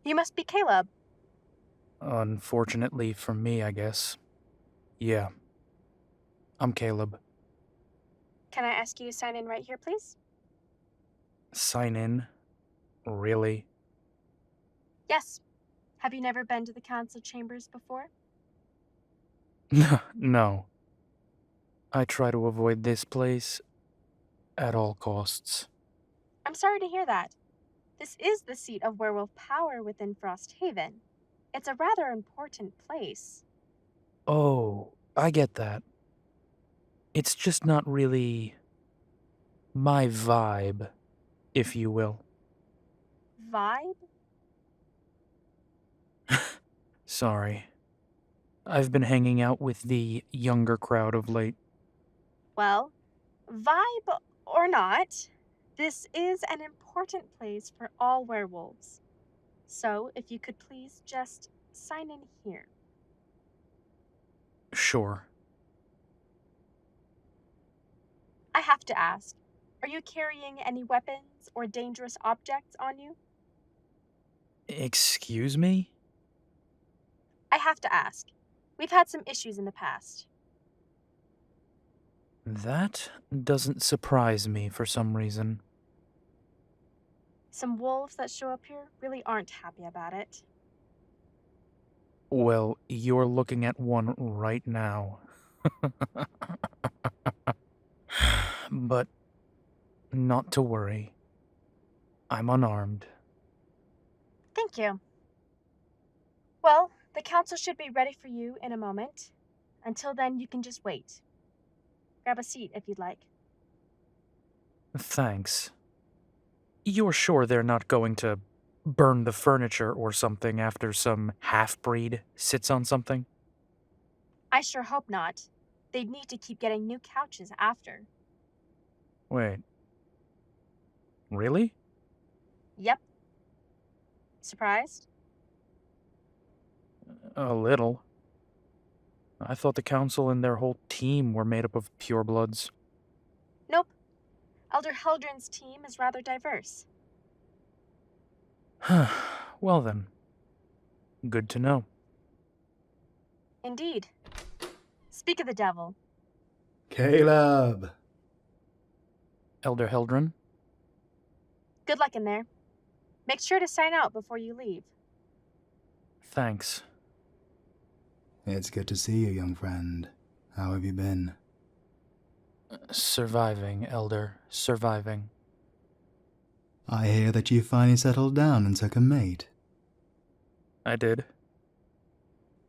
You must be Caleb. Unfortunately for me, I guess. Yeah. I'm Caleb. Can I ask you to sign in right here, please? Sign in? Really? Yes. Have you never been to the council chambers before? No. I try to avoid this place at all costs. I'm sorry to hear that. This is the seat of werewolf power within Frosthaven. It's a rather important place. Oh, I get that. It's just not really my vibe, if you will. Vibe? Sorry. I've been hanging out with the younger crowd of late. Well, vibe or not, this is an important place for all werewolves. So, if you could please just sign in here. Sure. I have to ask, are you carrying any weapons or dangerous objects on you? Excuse me? I have to ask. We've had some issues in the past. That doesn't surprise me for some reason. Some wolves that show up here really aren't happy about it. Well, you're looking at one right now. But not to worry. I'm unarmed. Thank you. Well, the council should be ready for you in a moment. Until then, you can just wait. Grab a seat if you'd like. Thanks. You're sure they're not going to burn the furniture or something after some half-breed sits on something? I sure hope not. They'd need to keep getting new couches after. Wait. Really? Yep. Surprised? A little. I thought the council and their whole team were made up of purebloods. Nope. Elder Heldren's team is rather diverse. Well then. Good to know. Indeed. Speak of the devil. Caleb! Elder Heldren? Good luck in there. Make sure to sign out before you leave. Thanks. It's good to see you, young friend. How have you been? Surviving, Elder. Surviving. I hear that you finally settled down and took a mate. I did.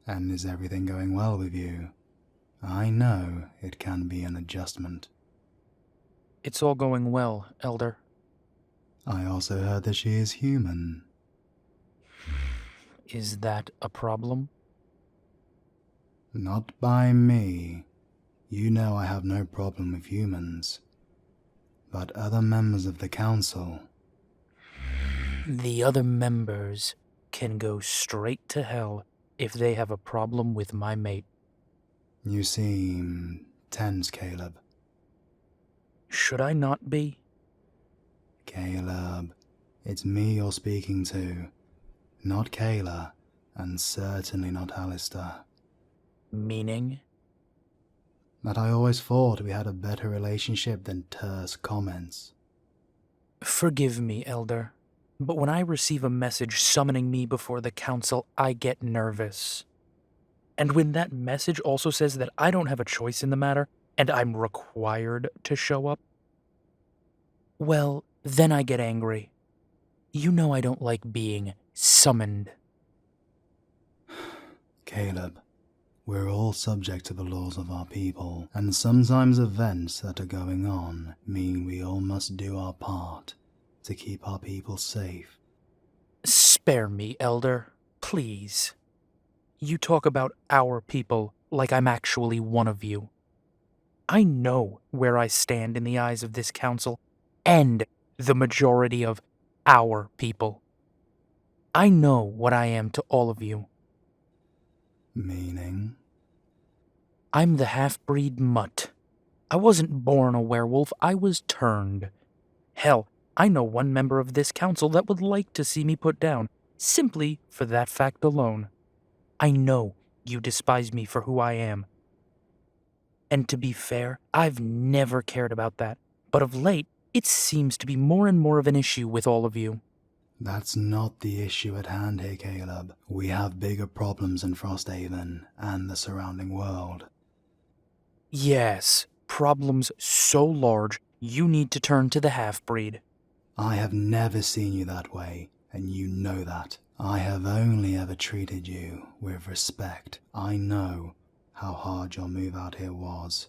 And is everything going well with you? I know it can be an adjustment. It's all going well, Elder. I also heard that she is human. Is that a problem? Not by me. You know I have no problem with humans. But other members of the council... The other members can go straight to hell if they have a problem with my mate. You seem tense, Caleb. Should I not be? Caleb, it's me you're speaking to. Not Kayla, and certainly not Allister. Meaning? That I always thought we had a better relationship than terse comments. Forgive me, Elder, but when I receive a message summoning me before the council, I get nervous. And when that message also says that I don't have a choice in the matter, and I'm required to show up, well, then I get angry. You know I don't like being summoned. Caleb, we're all subject to the laws of our people, and sometimes events that are going on mean we all must do our part to keep our people safe. Spare me, Elder, please. You talk about our people like I'm actually one of you. I know where I stand in the eyes of this council and the majority of our people. I know what I am to all of you. Meaning? I'm the half-breed mutt. I wasn't born a werewolf, I was turned. Hell, I know one member of this council that would like to see me put down, simply for that fact alone. I know you despise me for who I am. And to be fair, I've never cared about that, but of late, it seems to be more and more of an issue with all of you. That's not the issue at hand here, Caleb. We have bigger problems in Frosthaven and the surrounding world. Yes, problems so large, you need to turn to the half-breed. I have never seen you that way, and you know that. I have only ever treated you with respect. I know how hard your move out here was.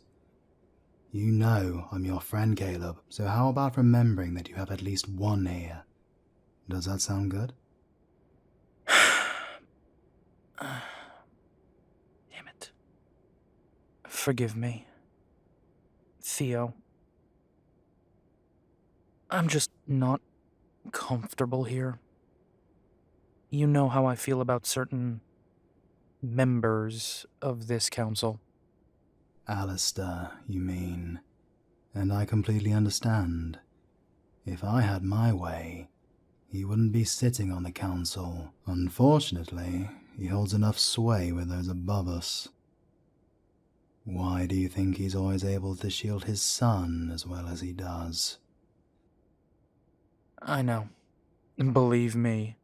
You know I'm your friend, Caleb, so how about remembering that you have at least one here? Does that sound good? Damn it. Forgive me. Theo. I'm just not comfortable here. You know how I feel about certain members of this council. Allister, you mean. And I completely understand. If I had my way, he wouldn't be sitting on the council. Unfortunately, he holds enough sway with those above us. Why do you think he's always able to shield his son as well as he does? I know. Believe me.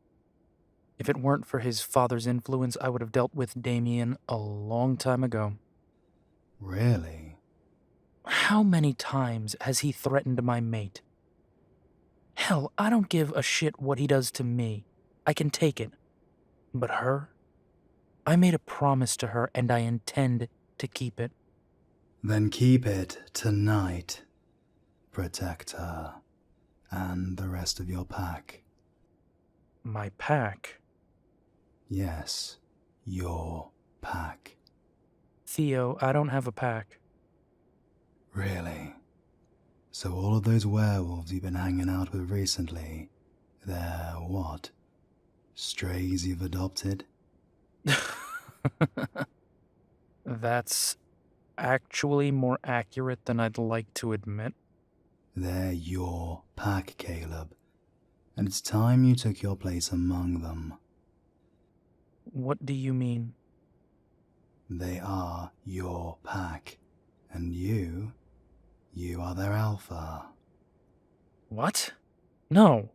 If it weren't for his father's influence, I would have dealt with Damian a long time ago. Really? How many times has he threatened my mate? Hell, I don't give a shit what he does to me. I can take it. But her? I made a promise to her and I intend to keep it. Then keep it tonight. Protect her and the rest of your pack. My pack? Yes, your pack. Theo, I don't have a pack. Really? So all of those werewolves you've been hanging out with recently, they're what? Strays you've adopted? That's actually more accurate than I'd like to admit. They're your pack, Caleb. And it's time you took your place among them. What do you mean? They are your pack. And you are their alpha. What? No.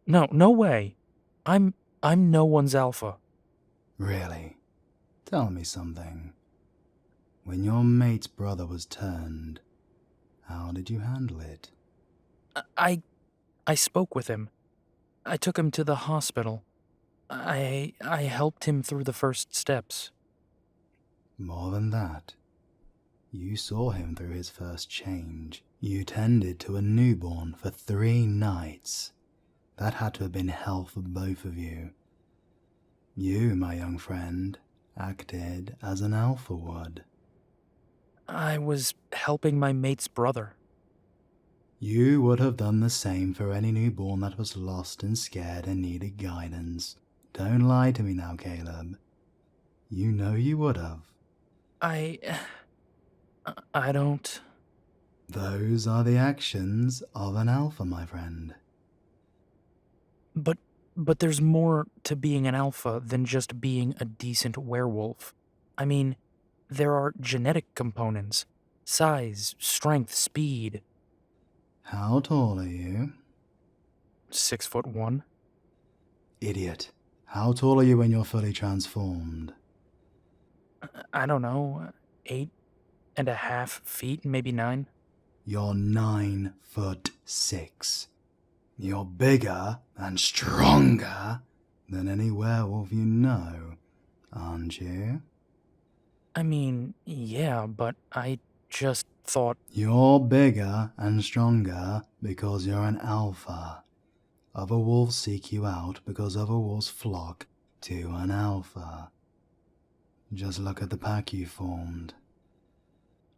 No way. I'm no one's alpha. Really? Tell me something. When your mate's brother was turned, how did you handle it? I spoke with him. I took him to the hospital. I helped him through the first steps. More than that, you saw him through his first change. You tended to a newborn for 3 nights. That had to have been hell for both of you. You, my young friend, acted as an alpha would. I was helping my mate's brother. You would have done the same for any newborn that was lost and scared and needed guidance. Don't lie to me now, Caleb. You know you would have. I don't... Those are the actions of an alpha, my friend. But there's more to being an alpha than just being a decent werewolf. I mean, there are genetic components. Size, strength, speed. How tall are you? 6'1". Idiot. How tall are you when you're fully transformed? I don't know, 8.5 feet, maybe 9. You're 9'6". You're bigger and stronger than any werewolf you know, aren't you? I mean, yeah, but I just thought... You're bigger and stronger because you're an alpha. Other wolves seek you out because other wolves flock to an alpha. Just look at the pack you formed.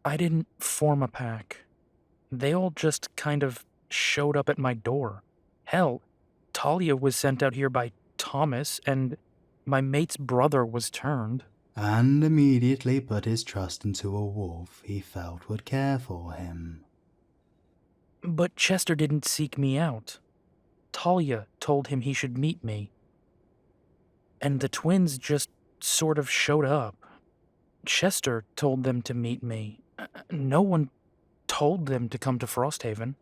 I didn't form a pack. They all just kind of showed up at my door. Hell, Talia was sent out here by Thomas, and my mate's brother was turned. And immediately put his trust into a wolf he felt would care for him. But Chester didn't seek me out. Talia told him he should meet me. and the twins just sort of showed up. Chester told them to meet me. No one told them to come to Frosthaven.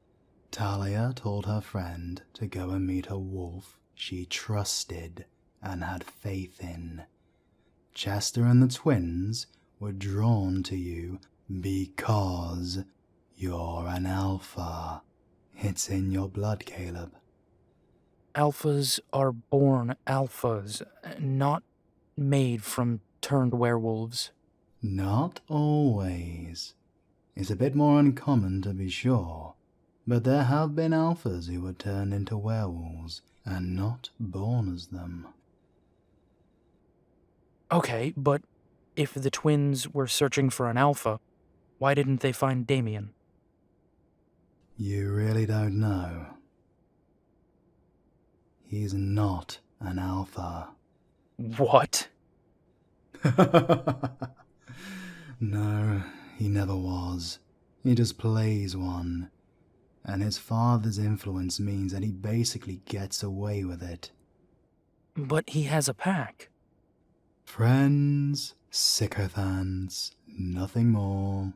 Talia told her friend to go and meet a wolf she trusted and had faith in. Chester and the twins were drawn to you because you're an alpha. It's in your blood, Caleb. Alphas are born alphas, not made from turned werewolves. Not always. It's a bit more uncommon to be sure, but there have been alphas who were turned into werewolves and not born as them. Okay, but if the twins were searching for an alpha, why didn't they find Damian? You really don't know. He's not an alpha. What? No, he never was. He just plays one. And his father's influence means that he basically gets away with it. But he has a pack. Friends, sycophants, nothing more.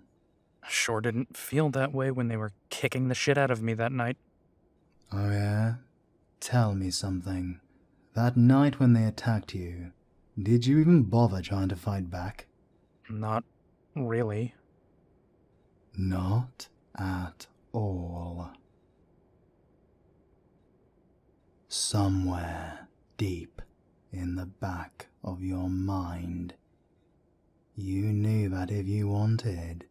Sure didn't feel that way when they were kicking the shit out of me that night. Oh yeah? Tell me something. That night when they attacked you, did you even bother trying to fight back? Not really. Not at all. Somewhere deep in the back of your mind, you knew that if you wanted,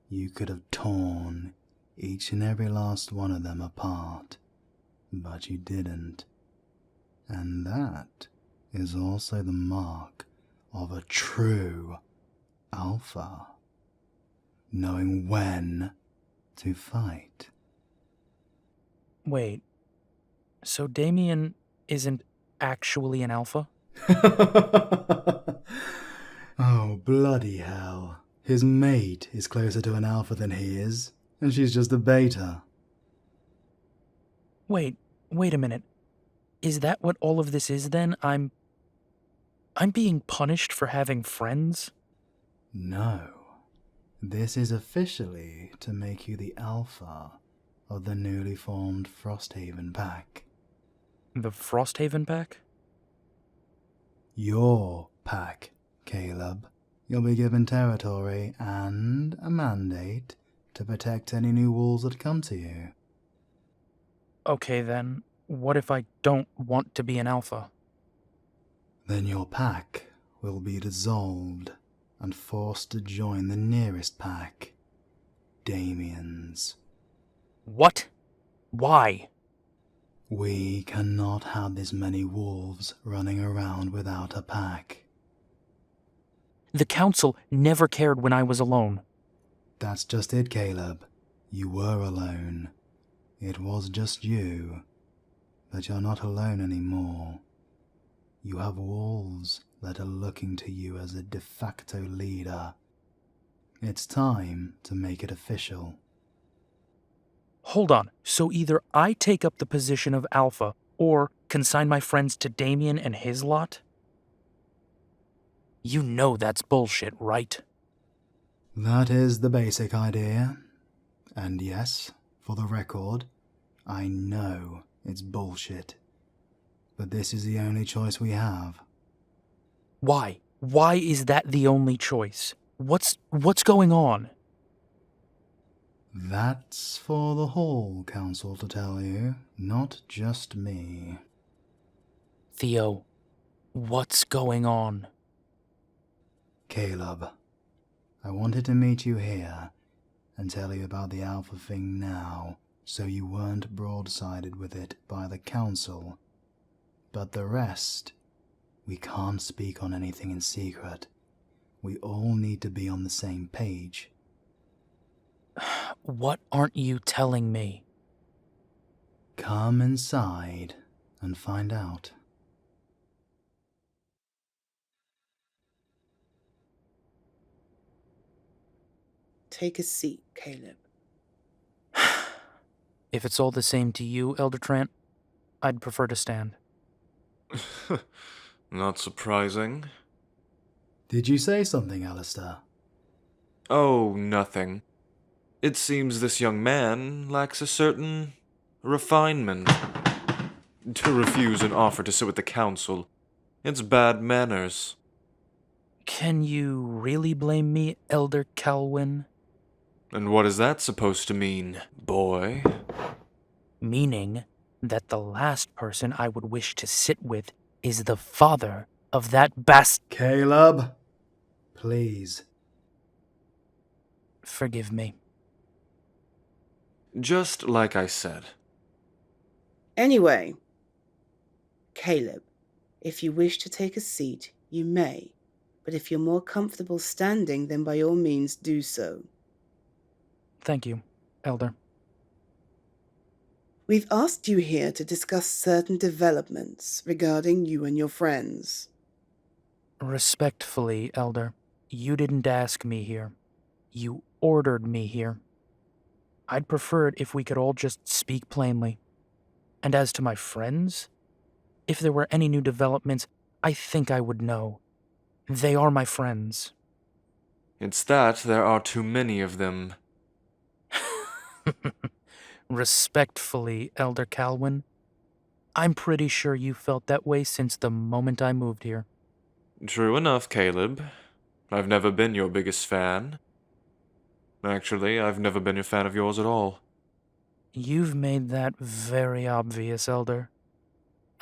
you could have torn each and every last one of them apart, but you didn't. And that is also the mark of a true alpha, knowing when to fight. Wait, so Damian isn't actually an alpha? Oh, bloody hell. His mate is closer to an alpha than he is, and she's just a beta. Wait a minute. Is that what all of this is then? I'm being punished for having friends? No. This is officially to make you the alpha of the newly formed Frosthaven pack. The Frosthaven pack? Your pack, Caleb. You'll be given territory and a mandate to protect any new wolves that come to you. Okay then, what if I don't want to be an alpha? Then your pack will be dissolved and forced to join the nearest pack, Damian's. What? Why? We cannot have this many wolves running around without a pack. The council never cared when I was alone. That's just it, Caleb. You were alone. It was just you. But you're not alone anymore. You have wolves that are looking to you as a de facto leader. It's time to make it official. Hold on, so either I take up the position of alpha, or consign my friends to Damian and his lot? You know that's bullshit, right? That is the basic idea. And yes, for the record, I know it's bullshit. But this is the only choice we have. Why? Why is that the only choice? What's going on? That's for the whole council to tell you, not just me. Theo, what's going on? Caleb, I wanted to meet you here and tell you about the Alpha thing now, so you weren't broadsided with it by the council. But the rest, we can't speak on anything in secret. We all need to be on the same page. What aren't you telling me? Come inside and find out. Take a seat, Caleb. If it's all the same to you, Elder Trandt, I'd prefer to stand. Not surprising. Did you say something, Allister? Oh, nothing. It seems this young man lacks a certain refinement. To refuse an offer to sit with the council, it's bad manners. Can you really blame me, Elder Calwin? And what is that supposed to mean, boy? Meaning that the last person I would wish to sit with is the father of that Caleb, please. Forgive me. Just like I said. Anyway, Caleb, if you wish to take a seat, you may. But if you're more comfortable standing, then by all means do so. Thank you, Elder. We've asked you here to discuss certain developments regarding you and your friends. Respectfully, Elder, you didn't ask me here. You ordered me here. I'd prefer it if we could all just speak plainly. And as to my friends, if there were any new developments, I think I would know. They are my friends. It's that there are too many of them. Respectfully, Elder Calwin, I'm pretty sure you felt that way since the moment I moved here. True enough, Caleb. I've never been your biggest fan. Actually, I've never been a fan of yours at all. You've made that very obvious, Elder.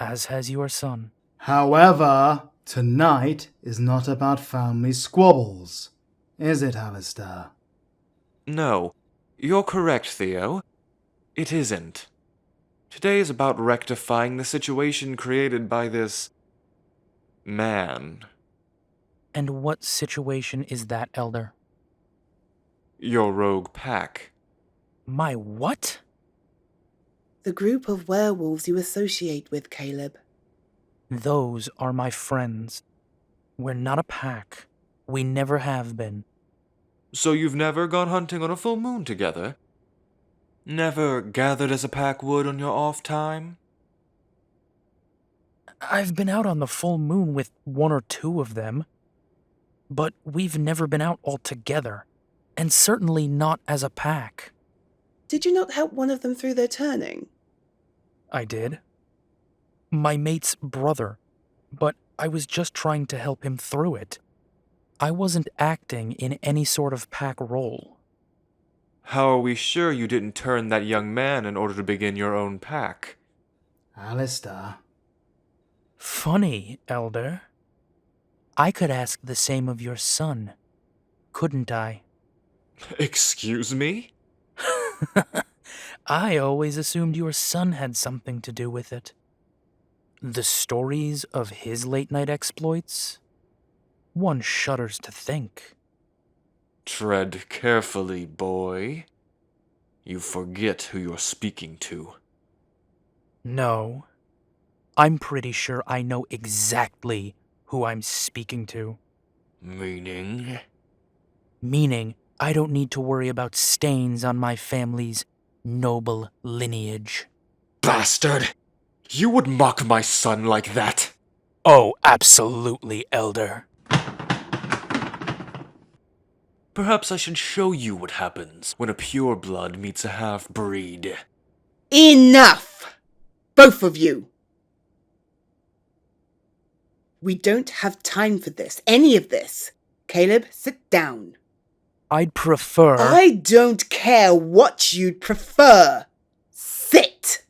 As has your son. However, tonight is not about family squabbles, is it, Allister? No, you're correct, Theo. It isn't. Today is about rectifying the situation created by this man. And what situation is that, Elder? Your rogue pack. My what? The group of werewolves you associate with, Caleb. Those are my friends. We're not a pack. We never have been. So you've never gone hunting on a full moon together? Never gathered as a pack would on your off time? I've been out on the full moon with one or two of them. But we've never been out all together. And certainly not as a pack. Did you not help one of them through their turning? I did. My mate's brother. But I was just trying to help him through it. I wasn't acting in any sort of pack role. How are we sure you didn't turn that young man in order to begin your own pack? Allister. Funny, Elder. I could ask the same of your son, couldn't I? Excuse me? I always assumed your son had something to do with it. The stories of his late-night exploits? One shudders to think. Tread carefully, boy. You forget who you're speaking to. No. I'm pretty sure I know exactly who I'm speaking to. Meaning? Meaning, I don't need to worry about stains on my family's noble lineage. Bastard! You would mock my son like that? Oh, absolutely, Elder. Perhaps I should show you what happens when a pureblood meets a half-breed. Enough! Both of you! We don't have time for this. Any of this. Caleb, sit down. I'd prefer... I don't care what you'd prefer. Sit!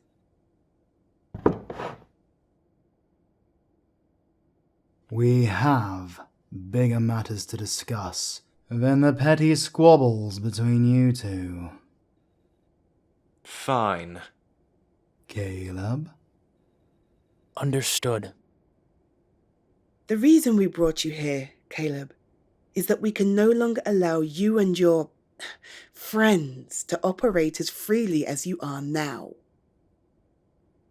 We have bigger matters to discuss than the petty squabbles between you two. Fine. Caleb? Understood. The reason we brought you here, Caleb, is that we can no longer allow you and your friends to operate as freely as you are now.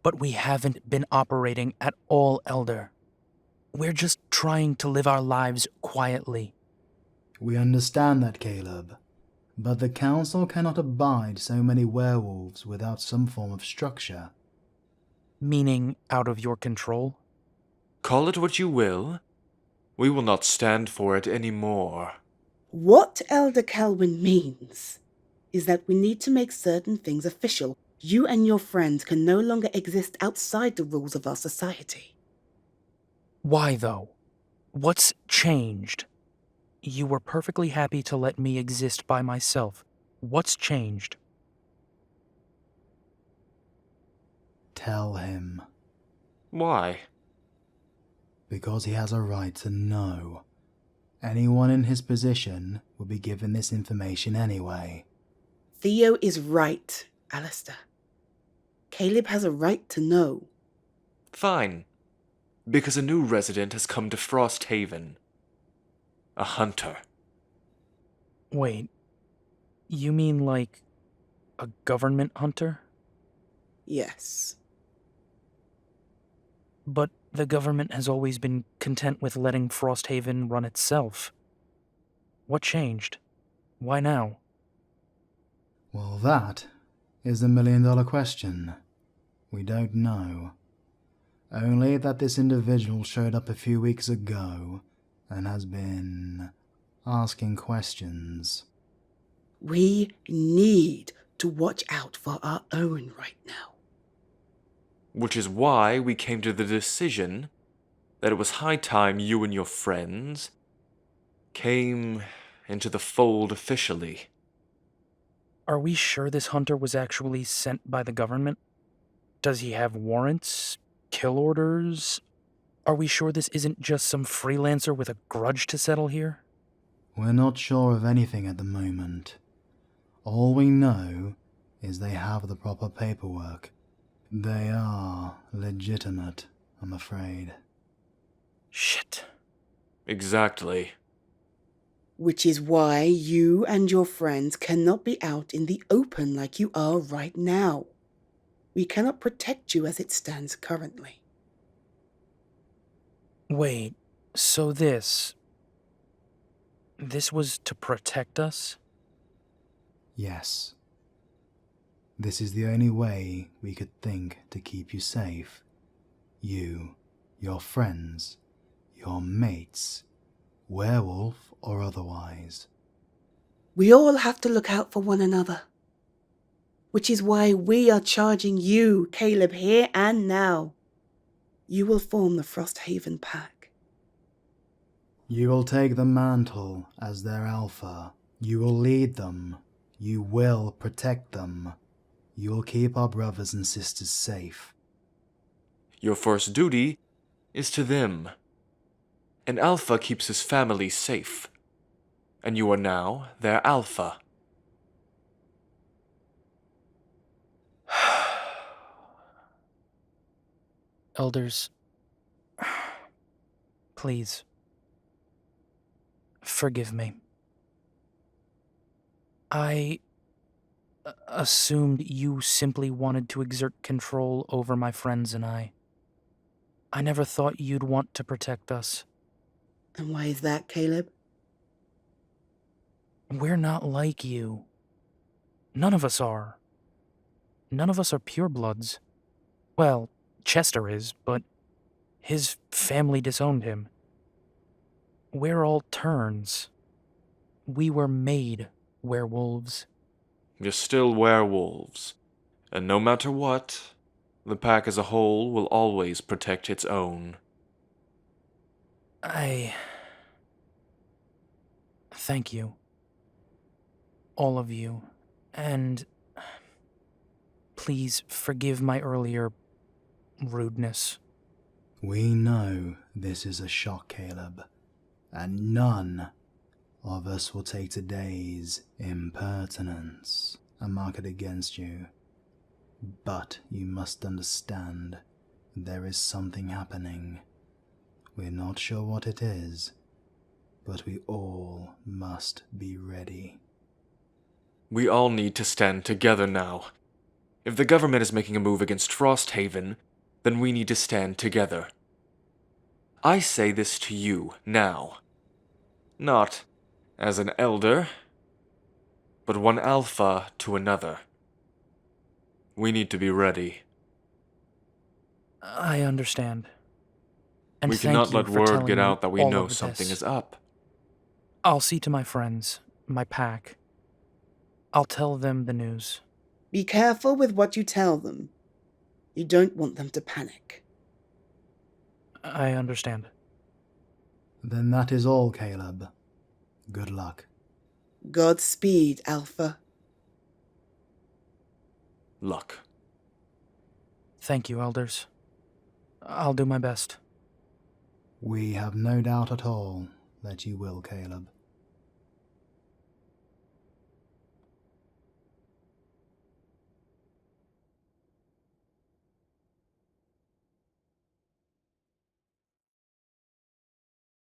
But we haven't been operating at all, Elder. We're just trying to live our lives quietly. We understand that, Caleb, but the Council cannot abide so many werewolves without some form of structure. Meaning out of your control? Call it what you will. We will not stand for it anymore. What Elder Calwin means is that we need to make certain things official. You and your friends can no longer exist outside the rules of our society. Why, though? What's changed? You were perfectly happy to let me exist by myself. What's changed? Tell him, Why? because he has a right to know. Anyone in his position would be given this information anyway. Theo is right, Allister. Caleb has a right to know. Fine. Because a new resident has come to Frosthaven. A hunter. Wait, you mean like a government hunter? Yes. But the government has always been content with letting Frosthaven run itself. What changed? Why now? Well, that is the million-dollar question. We don't know. Only that this individual showed up a few weeks ago and has been asking questions. We need to watch out for our own right now. Which is why we came to the decision that it was high time you and your friends came into the fold officially. Are we sure this hunter was actually sent by the government? Does he have warrants? Kill orders? Are we sure this isn't just some freelancer with a grudge to settle here? We're not sure of anything at the moment. All we know is they have the proper paperwork. They are legitimate, I'm afraid. Shit. Exactly. Which is why you and your friends cannot be out in the open like you are right now. We cannot protect you as it stands currently. Wait, so this was to protect us? Yes. This is the only way we could think to keep you safe. You, your friends, your mates, werewolf or otherwise. We all have to look out for one another. Which is why we are charging you, Caleb, here and now. You will form the Frosthaven Pack. You will take the mantle as their alpha. You will lead them. You will protect them. You will keep our brothers and sisters safe. Your first duty is to them. An alpha keeps his family safe. And you are now their alpha. Elders, please, forgive me. I assumed you simply wanted to exert control over my friends and I. I never thought you'd want to protect us. And why is that, Caleb? We're not like you. None of us are. None of us are purebloods. Well, Chester is, but his family disowned him. We're all turns. We were made werewolves. You're still werewolves. And no matter what, the pack as a whole will always protect its own. Thank you. All of you. And please forgive my earlier rudeness. We know this is a shock, Caleb, and none of us will take today's impertinence and mark it against you. But you must understand, there is something happening. We're not sure what it is, but we all must be ready. We all need to stand together now. If the government is making a move against Frosthaven, then we need to stand together. I say this to you now. Not as an elder, but one alpha to another. We need to be ready. I understand. And We thank cannot you let for word telling get me out that we all know of something this. is up. I'll see to my friends, my pack. I'll tell them the news. Be careful with what you tell them. You don't want them to panic. I understand. Then that is all, Caleb. Good luck. Godspeed, Alpha. Luck. Thank you, elders. I'll do my best. We have no doubt at all that you will, Caleb.